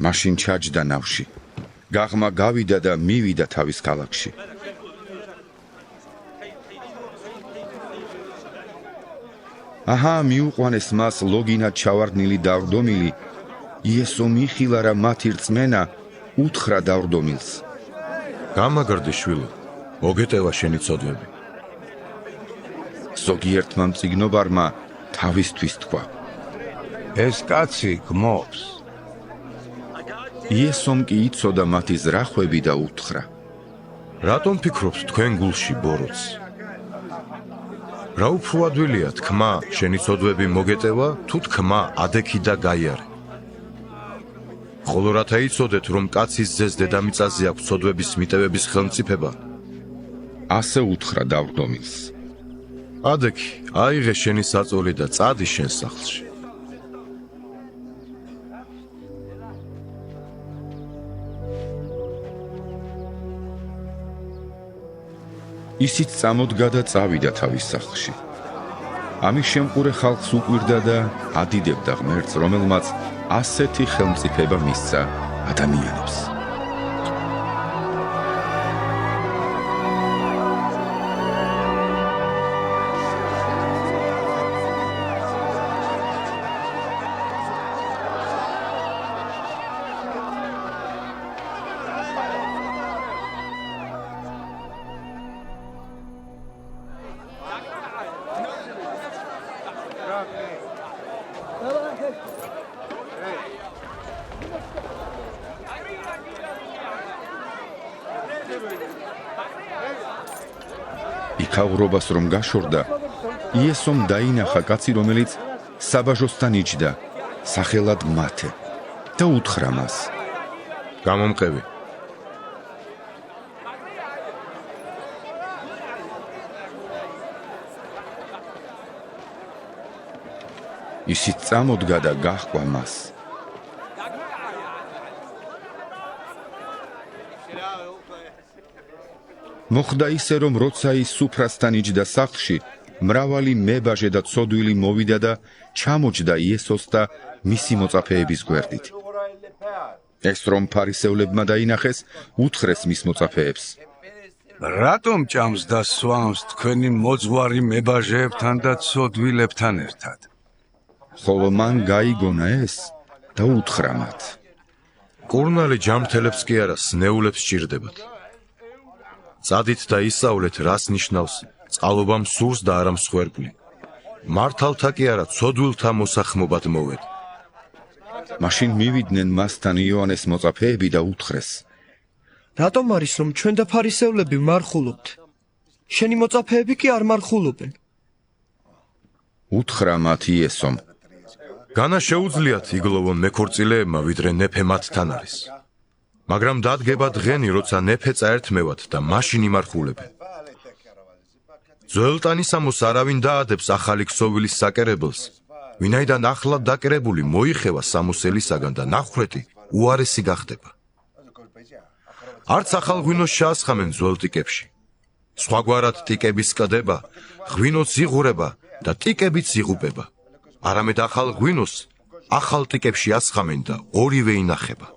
მაშინ ჩაჯდა ნავში. გაღმა გავიდა და მივიდა თავის ქალაქში. აჰა, მიუყვანეს მას ლოგინად ჩავარდნილი დავრდომილი, იესო მიხილა რა მათი რწმენა უთხრა დავრდომილს. გამაგრდი შვილო, მოგეტევა შენი ცოდვები. ზოგიერთმა მწიგნობარმა თავისთვის თქვა. ეს კაცი გმობს. იესომ კი იცოდა მათი ზრახვები და უთხრა. რატომ ფიქრობთ თქვენ გულში ბოროტს? რა უფრო ადვილია თქმა შენი ცოდვები მოგეტევა თუ თქმა ადექი და გაიარე? ხოლო რათა იცოდეთ რომ კაცის ძეს დედამიწაზე აქვს ცოდვების მიტევების ხელმწიფება, ასე უთხრა დავრდომილს. ადექი აიღე შენი საწოლი და წადი შენ სახლში. ისიც წამოდგა და წავიდა თავის სახლში. ამის შემყურე ხალხს უკვირდა და ადიდებდა ღმერთს, რომელმაც ასეთი ხელმწიფება მისცა ადამიანებს. იქაურობას რომ გაშორდა, იესომ დაინახა კაცი, რომელიც საბაჟოსთან იჯდა, სახელად მათე, და უთხრა მას. გამომყევი. ისიც წამოდგა და გაჰყვა მას. მოხდა ისე, რომ როცა ის სუფრასთან იჯდა სახლში, მრავალი მებაჟე და ცოდვილი მოვიდა და ჩამოჯდა იესოს და მისი მოწაფეების გვერდით. ეს რომ ფარისევლებმა დაინახეს, უთხრეს მის მოწაფეებს. რატომ ჭამს და სვამს თქვენი მოძღვარი მებაჟეებთან და ცოდვილებთან ერთად? ხოლო მან გაიგონა ეს და უთხრა მათ. კურნალი ჯამთელებს კი არა, სნეულებს სჭირდებათ. წადით და ისწავლეთ, რას ნიშნავს წყალობა მსურს და არა მსხვერპლი. მართალთა კი არა, ცოდვილთა მოსახმობად მოვედ. მაშინ მივიდნენ მასთან იოანეს მოწაფეები და უთხრეს. რატომ არის რომ ჩვენ და ფარისევლები მარხულობთ? შენი მოწაფეები კი არ მარხულობენ. უთხრა მათ იესომ. განა შეუძლიათ იგლოვონ მეკორწილეებმა, ვიდრე ნეფე მათთან არის. მაგრამ დადგება დღენი, როცა ნეფე წაერთმევათ და მაშინ იმარხულებენ. ძველტანისამოს არავინ დაადებს ახალი ქსოვილის საკერებელს, ვინაიდან ახლად დაკერებული მოიხევა სამოსელისაგან და ნახვრეტი უარესი გახდება. არც ახალ ღვინოს შეასხამენ ძველ ტიკებში. სხვაგვარად ტიკების კდება, ღვინოც იღურება და ტიკებიც იღუპება. არამედ ახალ ღვინოს ახალ ტიკებში ასხამენ და ორივე ინახება.